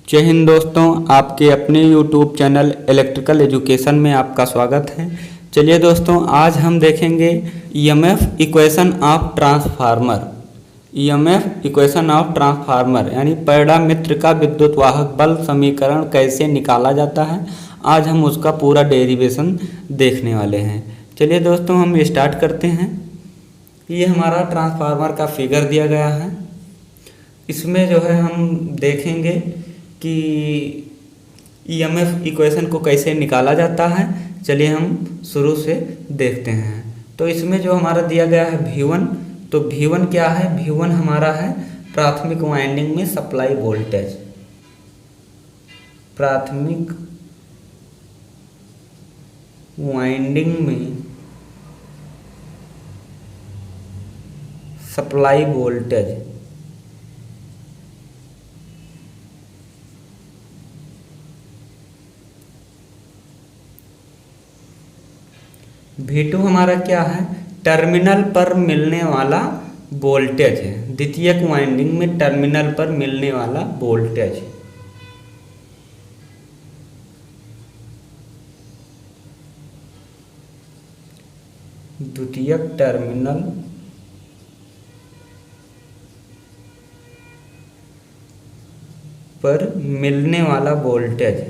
जय हिंद दोस्तों, आपके अपने YouTube चैनल इलेक्ट्रिकल एजुकेशन में आपका स्वागत है। चलिए दोस्तों, आज हम देखेंगे EMF equation of transformer. EMF equation of transformer यानी पैरामीटर का विद्युत वाहक बल समीकरण कैसे निकाला जाता है, आज हम उसका पूरा डेरिवेशन देखने वाले हैं। चलिए दोस्तों, हम स्टार्ट करते हैं। ये हमारा ट्रांसफार्मर का फिगर दिया गया है। इसमें जो है हम देखेंगे कि EMF इक्वेशन को कैसे निकाला जाता है। चलिए हम शुरू से देखते हैं। तो इसमें जो हमारा दिया गया है V1, तो V1 क्या है? V1 हमारा है प्राथमिक वाइंडिंग में सप्लाई वोल्टेज। प्राथमिक वाइंडिंग में सप्लाई वोल्टेज। V2 हमारा क्या है? टर्मिनल पर मिलने वाला वोल्टेज है। द्वितीयक वाइंडिंग में टर्मिनल पर मिलने वाला वोल्टेज। द्वितीयक टर्मिनल पर मिलने वाला वोल्टेज।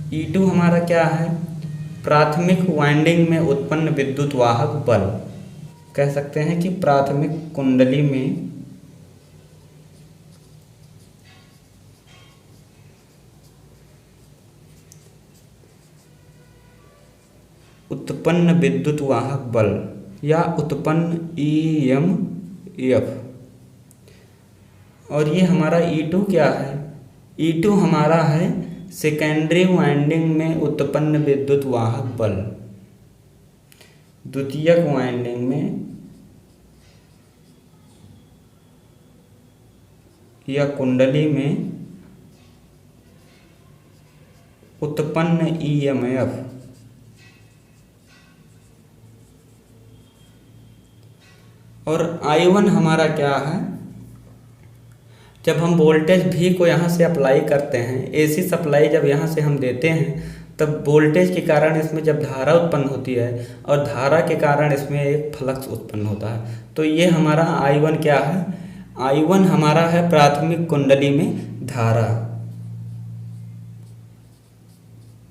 E2 हमारा क्या है? प्राथमिक वाइंडिंग में उत्पन्न विद्युत वाहक बल। कह सकते हैं कि प्राथमिक कुंडली में उत्पन्न विद्युत वाहक बल या उत्पन्न EMF। और ये हमारा E2 क्या है? E2 हमारा है सेकेंडरी वाइंडिंग में उत्पन्न विद्युत वाहक बल। द्वितीयक वाइंडिंग में या कुंडली में उत्पन्न EMF। और I1 हमारा क्या है? जब हम वोल्टेज V को यहाँ से अप्लाई करते हैं, AC सप्लाई जब यहाँ से हम देते हैं, तब वोल्टेज के कारण इसमें जब धारा उत्पन्न होती है और धारा के कारण इसमें एक फ्लक्स उत्पन्न होता है। तो ये हमारा I1 क्या है? I1 हमारा है प्राथमिक कुंडली में धारा।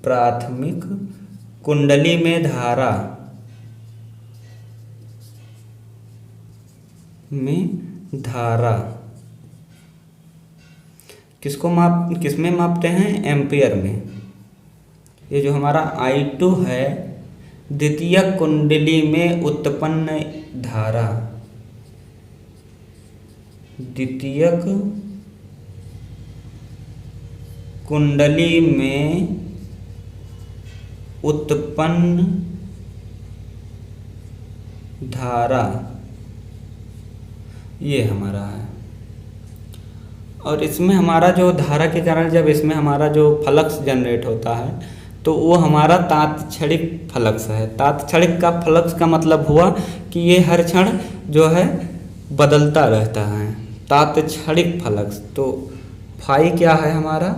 प्राथमिक कुंडली में धारा किसमें मापते हैं? एम्पियर में। ये जो हमारा I2 है द्वितीयक कुंडली में उत्पन्न धारा। द्वितीयक कुंडली में उत्पन्न धारा, ये हमारा है। और इसमें हमारा जो धारा के कारण जब इसमें हमारा जो फ्लक्स जनरेट होता है, तो वो हमारा तात्क्षणिक फ्लक्स है। तात्क्षणिक का फ्लक्स का मतलब हुआ कि ये हर क्षण जो है बदलता रहता है। तात्क्षणिक फ्लक्स। तो फाई क्या है हमारा?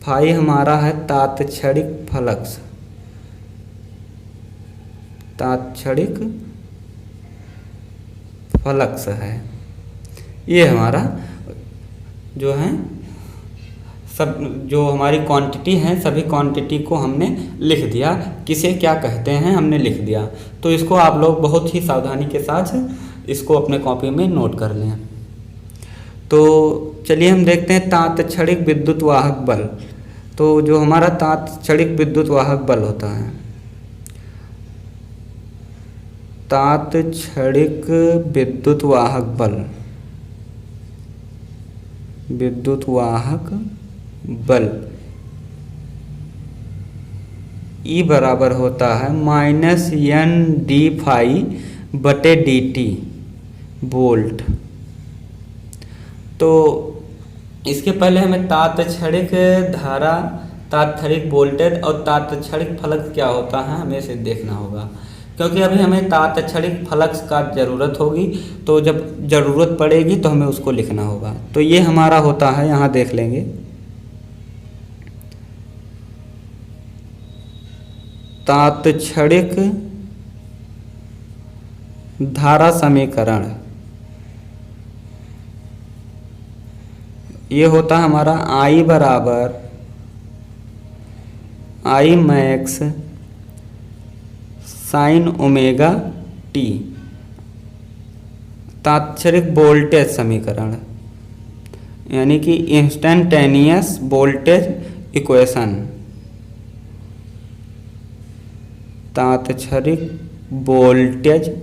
फाई हमारा है तात्क्षणिक फ्लक्स। तात्क्षणिक फ्लक्स है। ये हमारा जो है सब जो हमारी क्वांटिटी है, सभी क्वांटिटी को हमने लिख दिया। किसे क्या कहते हैं हमने लिख दिया। तो इसको आप लोग बहुत ही सावधानी के साथ इसको अपने कॉपी में नोट कर लें। तो चलिए हम देखते हैं तात्क्षणिक विद्युत वाहक बल। तो जो हमारा तात्क्षणिक विद्युत वाहक बल होता है, तात्क्षणिक विद्युत वाहक बल, विद्युत वाहक बल E बराबर होता है -N/d∅/dt वोल्ट। तो इसके पहले हमें तात्क्षणिक धारा तात्क्षणिक वोल्टेज और तात्क्षणिक फ्लक्स क्या होता है हमें इसे देखना होगा, क्योंकि अभी हमें तात्क्षणिक फ्लक्स का ज़रूरत होगी, तो जब ज़रूरत पड़ेगी तो हमें उसको लिखना होगा। तो ये हमारा होता है, यहाँ देख लेंगे, तात्क्षणिक धारा समीकरण। ये होता है हमारा I बराबर I max sine omega t, तात्क्षणिक वोल्टेज समीकरण, यानी कि इंस्टेंटेनियस वोल्टेज इक्वेशन, तात्क्षणिक वोल्टेज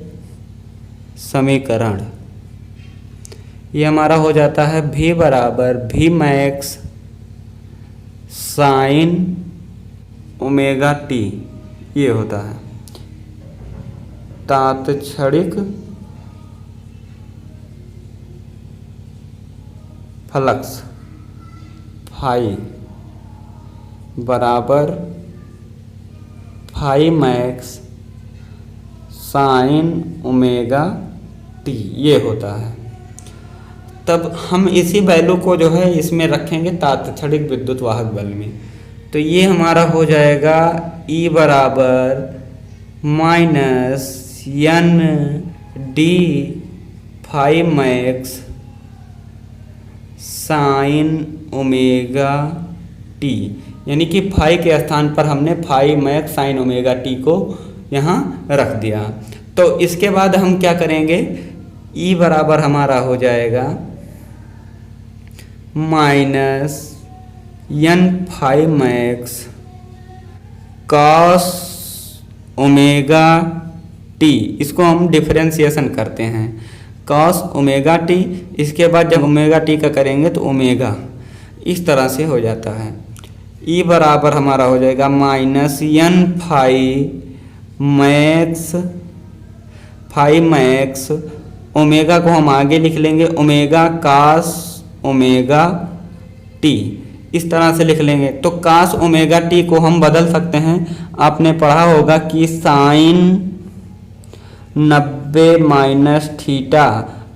समीकरण। ये हमारा हो जाता है V बराबर V max sine omega t. ये होता है तात्क्षणिक फ्लक्स फाई बराबर phi max sine omega t, ये होता है। तब हम इसी वैल्यू को जो है इसमें रखेंगे तात्क्षणिक विद्युत वाहक बल में। तो ये हमारा हो जाएगा E बराबर minus N D phi max sine omega T, यानी कि फाई के स्थान पर हमने phi max sine omega T को यहाँ रख दिया। तो इसके बाद हम क्या करेंगे, E बराबर हमारा हो जाएगा minus N phi max cos omega T, इसको हम डिफरेंशिएशन करते हैं, कॉस ओमेगा टी। इसके बाद जब ओमेगा टी का करेंगे तो ओमेगा, इस तरह से हो जाता है। E बराबर हमारा हो जाएगा minus N phi max, omega को हम आगे लिख लेंगे ओमेगा कास ओमेगा टी, इस तरह से लिख लेंगे। तो कास ओमेगा टी को हम बदल सकते हैं, आपने पढ़ा होगा कि साइन 90 माइनस थीटा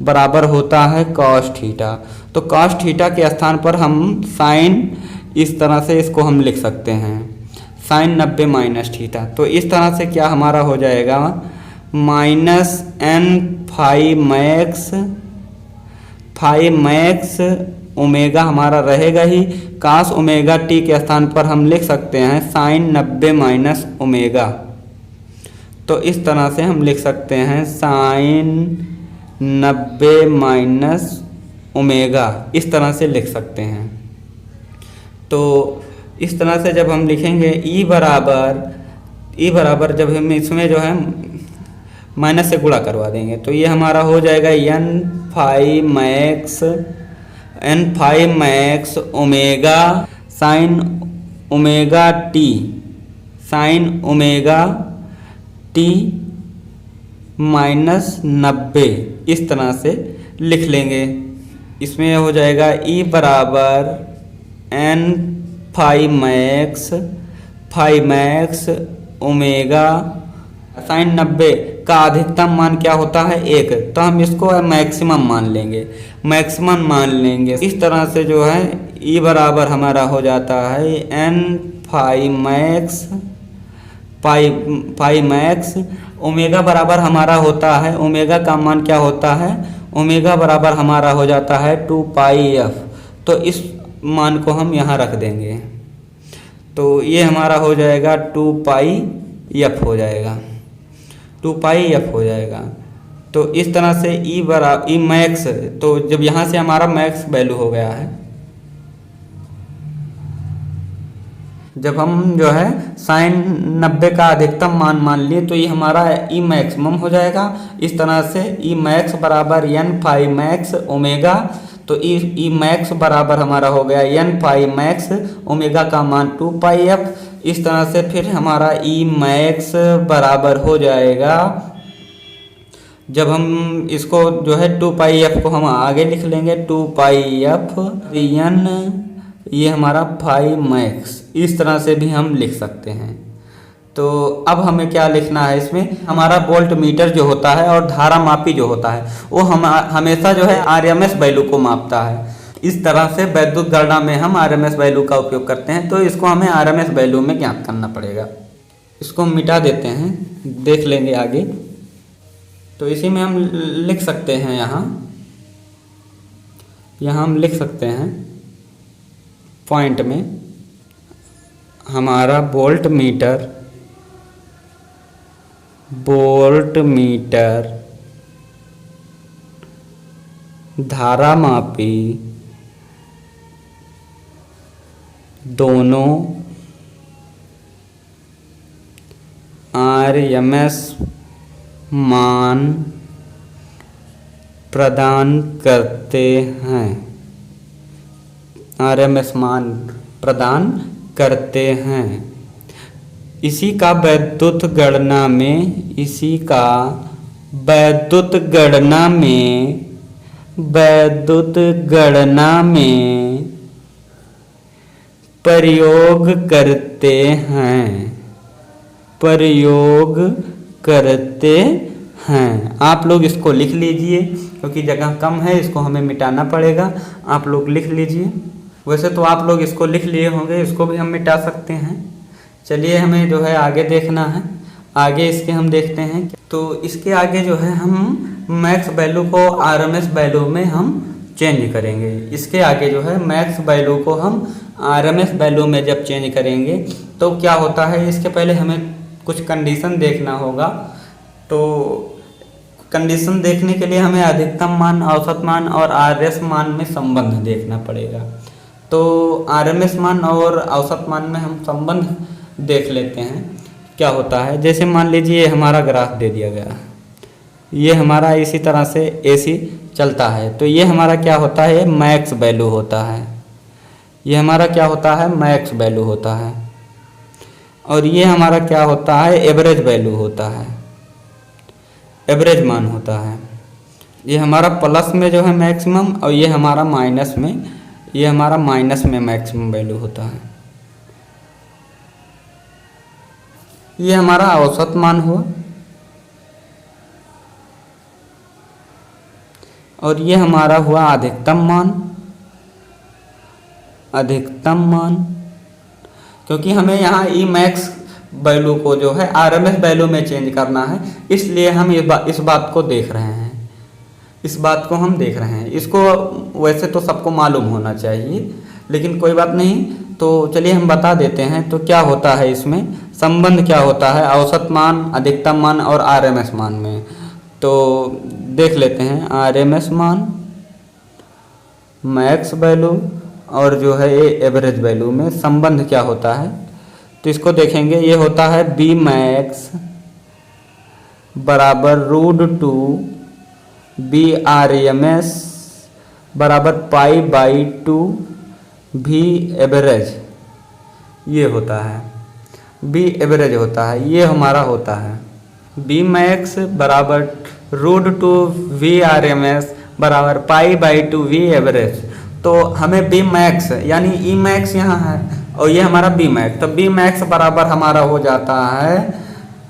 बराबर होता है कॉस थीटा। तो कॉस थीटा के स्थान पर हम साइन, इस तरह से इसको हम लिख सकते हैं, साइन 90 माइनस थीटा। तो इस तरह से क्या हमारा हो जाएगा minus N phi max omega हमारा रहेगा ही, कास ओमेगा टी के स्थान पर हम लिख सकते हैं साइन 90 माइनस ओमेगा। तो इस तरह से हम लिख सकते हैं साइन 90 माइनस ओमेगा, इस तरह से लिख सकते हैं। तो इस तरह से जब हम लिखेंगे E बराबर जब हम इसमें जो है माइनस से गुणा करवा देंगे, तो ये हमारा हो जाएगा N phi max omega sine omega T minus 90, इस तरह से लिख लेंगे। इसमें हो जाएगा E बराबर N phi max omega sine 90 का अधिकतम मान क्या होता है 1, तो हम इसको मैक्सिमम मान लेंगे। इस तरह से जो है E बराबर हमारा हो जाता है एन फाई मैक्स ओमेगा बराबर हमारा होता है, ओमेगा का मान क्या होता है, ओमेगा बराबर हमारा हो जाता है 2 पाई एफ। तो इस मान को हम यहाँ रख देंगे, तो ये हमारा हो जाएगा 2 पाई एफ हो जाएगा, 2 पाई एफ हो जाएगा। तो इस तरह से E मैक्स, तो जब यहाँ से हमारा मैक्स वैल्यू हो गया है, जब हम जो है साइन 90 का अधिकतम मान लिए, तो ये हमारा E मैक्सिमम हो जाएगा। इस तरह से E मैक्स बराबर एन फाई मैक्स ओमेगा, तो E मैक्स बराबर हमारा हो गया एन फाई मैक्स ओमेगा का मान 2 पाई एफ। इस तरह से फिर हमारा E मैक्स बराबर हो जाएगा, जब हम इसको जो है 2 पाई एफ को हम आगे लिख लेंगे, 2 पाई एफ एन, ये हमारा फाई मैक्स, इस तरह से भी हम लिख सकते हैं। तो अब हमें क्या लिखना है इसमें, हमारा वोल्ट मीटर जो होता है और धारा मापी जो होता है वो हम हमेशा जो है आरएमएस वैल्यू को मापता है। इस तरह से वैद्युत गणना में हम आरएमएस वैल्यू का उपयोग करते हैं। तो इसको हमें आरएमएस वैल्यू में ज्ञात करना पड़ेगा। इसको मिटा देते हैं, देख लेंगे आगे। तो इसी में हम लिख सकते हैं, यहाँ हम लिख सकते हैं पॉइंट में हमारा वोल्ट मीटर धारा मापी दोनों आरएमएस मान प्रदान करते हैं, आरएमएस मान प्रदान करते हैं। इसी का वैद्युत गणना में प्रयोग करते हैं। आप लोग इसको लिख लीजिए, क्योंकि जगह कम है, इसको हमें मिटाना पड़ेगा। आप लोग लिख लीजिए। वैसे तो आप लोग इसको लिख लिए होंगे, इसको भी हम मिटा सकते हैं। चलिए हमें जो है आगे देखना है। आगे इसके हम देखते हैं। तो इसके आगे जो है हम मैक्स वैल्यू को आरएमएस वैल्यू में हम चेंज करेंगे। इसके आगे जो है मैक्स वैल्यू को हम आरएमएस वैल्यू में जब चेंज करेंगे तो क्या होता है, इसके पहले हमें कुछ कंडीशन देखना होगा। तो कंडीशन देखने के लिए हमें अधिकतम मान, औसत मान और आरएस मान में संबंध देखना पड़ेगा। तो आरएमएस मान और औसत मान में हम संबंध देख लेते हैं क्या होता है। जैसे मान लीजिए ये हमारा ग्राफ दे दिया गया, ये हमारा इसी तरह से एसी चलता है। तो ये हमारा क्या होता है, मैक्स वैल्यू होता है। ये हमारा क्या होता है, मैक्स वैल्यू होता है। और ये हमारा क्या होता है, एवरेज वैल्यू होता है, एवरेज मान होता है। ये हमारा प्लस में जो है मैक्सिमम, और ये हमारा माइनस में, ये हमारा माइनस में मैक्सिमम वैल्यू होता है। ये हमारा औसत मान हुआ, और ये हमारा हुआ अधिकतम मान, क्योंकि हमें यहाँ ई मैक्स वैल्यू को जो है आरएमएस वैल्यू में चेंज करना है, इसलिए हम इस बात को देख रहे हैं। इस बात को हम देख रहे हैं। इसको वैसे तो सबको मालूम होना चाहिए, लेकिन कोई बात नहीं। तो चलिए हम बता देते हैं। तो क्या होता है इसमें संबंध, क्या होता है औसत मान, अधिकतम मान और आरएमएस मान में। तो देख लेते हैं। आरएमएस मान, मैक्स वैल्यू और जो है ये एवरेज वैल्यू में संबंध क्या होता है। तो इसको देखेंगे। ये होता है बी मैक्स बराबर √2 बी आरएमएस बराबर π/2 भी एवरेज। ये होता है बी एवरेज होता है, ये हमारा होता है बी मैक्स बराबर √2 वी आरएमएस बराबर π/2 वी एवरेज। तो हमें बी मैक्स यानी ई मैक्स यहाँ है और ये हमारा बी मैक्स, तो बी मैक्स बराबर हमारा हो जाता है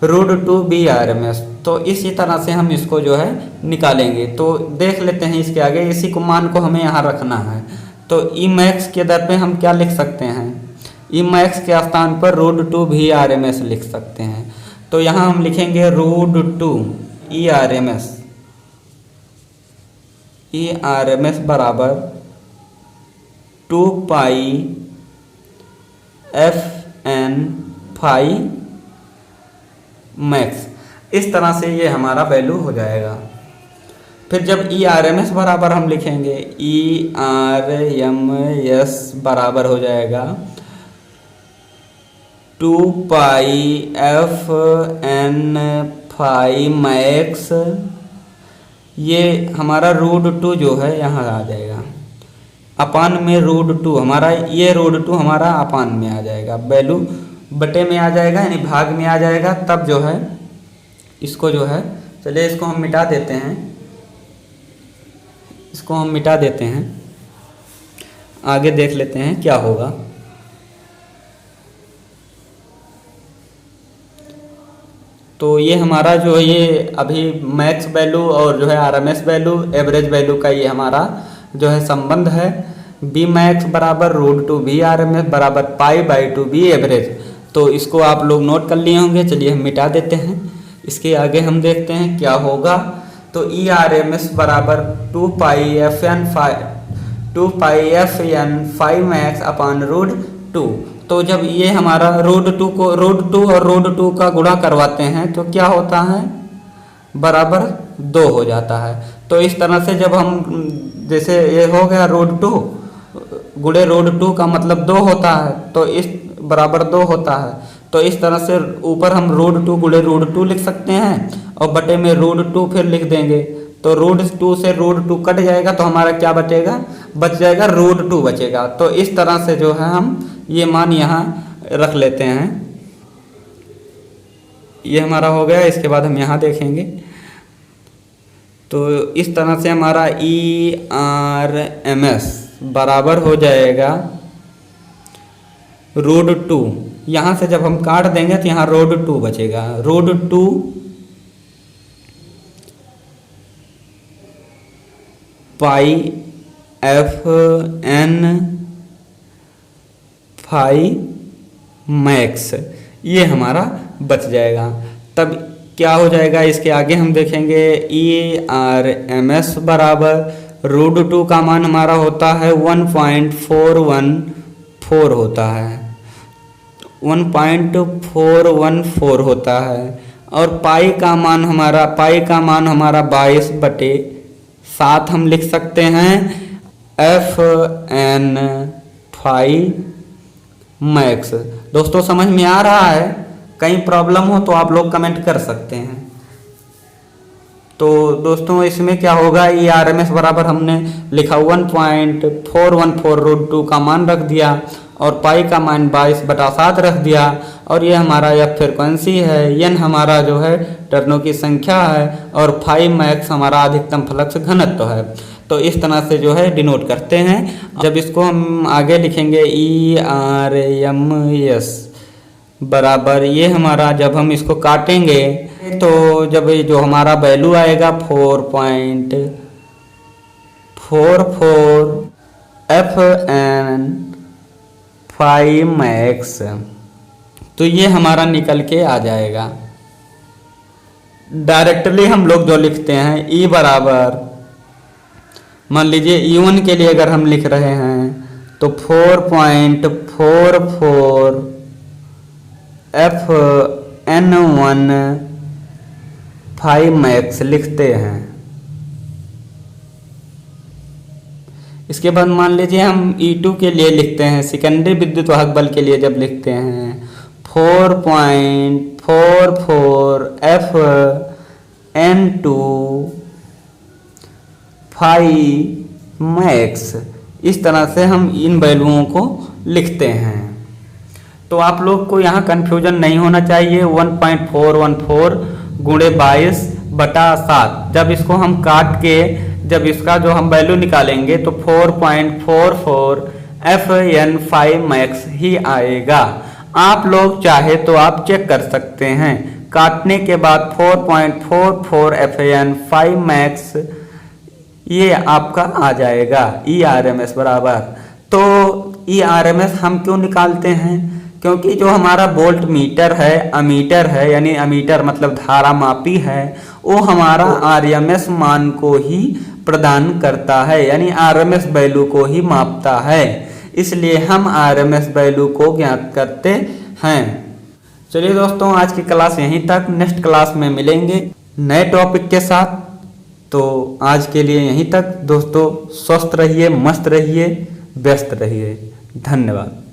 √2 बी आरएमएस। तो इसी तरह से हम इसको जो है निकालेंगे। तो देख लेते हैं इसके आगे, इसी को मान को हमें यहाँ रखना है। तो ई मैक्स के दर पे हम क्या लिख सकते हैं, ई मैक्स के स्थान पर √2 भी आरएमएस लिख सकते हैं। तो यहाँ हम लिखेंगे √2 ई आरएमएस बराबर 2 पाई FN फाई मैक्स। इस तरह से ये हमारा वैल्यू हो जाएगा। फिर जब ई आरएमएस बराबर हम लिखेंगे, ई आरएमएस बराबर हो जाएगा 2 पाई FN फाई मैक्स। ये हमारा √2 जो है यहाँ आ जाएगा अपान में √2, हमारा ये √2 हमारा अपान में आ जाएगा, वैल्यू बटे में आ जाएगा यानी भाग में आ जाएगा। तब जो है इसको जो है, चलिए इसको हम मिटा देते हैं, इसको हम मिटा देते हैं। आगे देख लेते हैं क्या होगा। तो ये हमारा जो है ये अभी मैक्स वैल्यू और जो है आरएमएस वैल्यू एवरेज वैल्यू का ये हमारा जो है संबंध है। बी मैक्स बराबर रूट टू बी आरएमएस बराबर pi by two B average. तो इसको आप लोग नोट कर लिए होंगे। चलिए हम मिटा देते हैं। इसके आगे हम देखते हैं क्या होगा। तो ई आर एम एस बराबर 2 pi F N phi max upon root 2। तो जब ये हमारा रूट 2 को रूट 2 और रूट 2 का गुणा करवाते हैं तो क्या होता है, बराबर 2 हो जाता है। तो इस तरह से जब हम जैसे ये हो गया रूट 2 गुणे रूट 2 का मतलब 2 होता है, तो इस बराबर 2 होता है। तो इस तरह से ऊपर हम रूट 2 गुणे रूट 2 लिख सकते हैं और बटे में रूट 2 फिर लिख देंगे। तो रूट 2 से रूट 2 कट जाएगा तो हमारा क्या बचेगा, बच जाएगा रूट 2 बचेगा। तो इस तरह से जो है हम ये मान यहाँ रख लेते हैं। ये हमारा हो गया। इसके बाद हम यहाँ देखेंगे। तो इस तरह से हमारा ई आर एम एस बराबर हो जाएगा रूट 2। यहाँ से जब हम काट देंगे तो यहाँ रूट 2 बचेगा। Root 2 pi F N phi max ये हमारा बच जाएगा। तब क्या हो जाएगा, इसके आगे हम देखेंगे। ई आर एम एस बराबर रूट 2 का मान हमारा होता है 1.414 होता है, 1.414 होता है। और पाई का मान हमारा 22/7 हम लिख सकते हैं एफ एन फाइव मैक्स। दोस्तों समझ में आ रहा है? कहीं प्रॉब्लम हो तो आप लोग कमेंट कर सकते हैं। तो दोस्तों इसमें क्या होगा, ई आर एम एस बराबर हमने लिखा 1.414 रूट 2 का मान रख दिया और पाई का मान 22/7 रख दिया। और ये हमारा एफ फ्रिक्वेंसी है, एन हमारा जो है टर्नों की संख्या है और 5 मैक्स हमारा अधिकतम फ्लक्स घनत्व है। तो इस तरह से जो है डिनोट करते हैं। जब इसको हम आगे लिखेंगे ई आर एम एस बराबर ये हमारा, जब हम इसको काटेंगे तो जब जो हमारा वैल्यू आएगा 4.44 एफ एन 5 मैक्स, तो ये हमारा निकल के आ जाएगा। डायरेक्टली हम लोग जो लिखते हैं ई बराबर, मान लीजिए E1 के लिए अगर हम लिख रहे हैं तो 4.44 एफ एन 5 मैक्स लिखते हैं। इसके बाद मान लीजिए हम E2 के लिए लिखते हैं, सेकेंडरी विद्युत वाहक बल के लिए जब लिखते हैं 4.44 एफ एन 5 मैक्स। इस तरह से हम इन वैल्यूओं को लिखते हैं। तो आप लोग को यहाँ कन्फ्यूजन नहीं होना चाहिए। 1.414 गुणे 22/7 जब इसको हम काट के जब इसका जो हम वैल्यू निकालेंगे तो 4.44 एफ एन 5 मैक्स ही आएगा। आप लोग चाहे तो आप चेक कर सकते हैं, काटने के बाद 4.44 एफ एन 5 मैक्स ये आपका आ जाएगा ई आर एम एस बराबर। तो ई आर एम एस हम क्यों निकालते हैं, क्योंकि जो हमारा वोल्ट मीटर है, अमीटर है, यानी अमीटर मतलब धारा मापी है, वो हमारा आर एम एस मान को ही प्रदान करता है, यानी आर एम एस वैल्यू को ही मापता है। इसलिए हम आर एम एस वैल्यू को ज्ञात करते हैं। चलिए दोस्तों आज की क्लास यहीं तक। नेक्स्ट क्लास में मिलेंगे नए टॉपिक के साथ। तो आज के लिए यहीं तक दोस्तों। स्वस्थ रहिए, मस्त रहिए, व्यस्त रहिए। धन्यवाद।